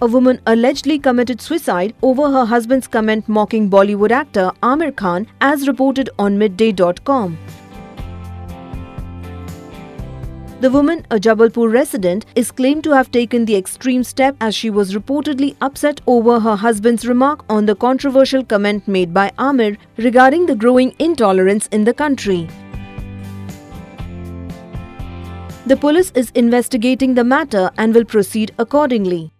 A woman allegedly committed suicide over her husband's comment mocking Bollywood actor Aamir Khan, as reported on midday.com. The woman, a Jabalpur resident, is claimed to have taken the extreme step as she was reportedly upset over her husband's remark on the controversial comment made by Aamir regarding the growing intolerance in the country. The police is investigating the matter and will proceed accordingly.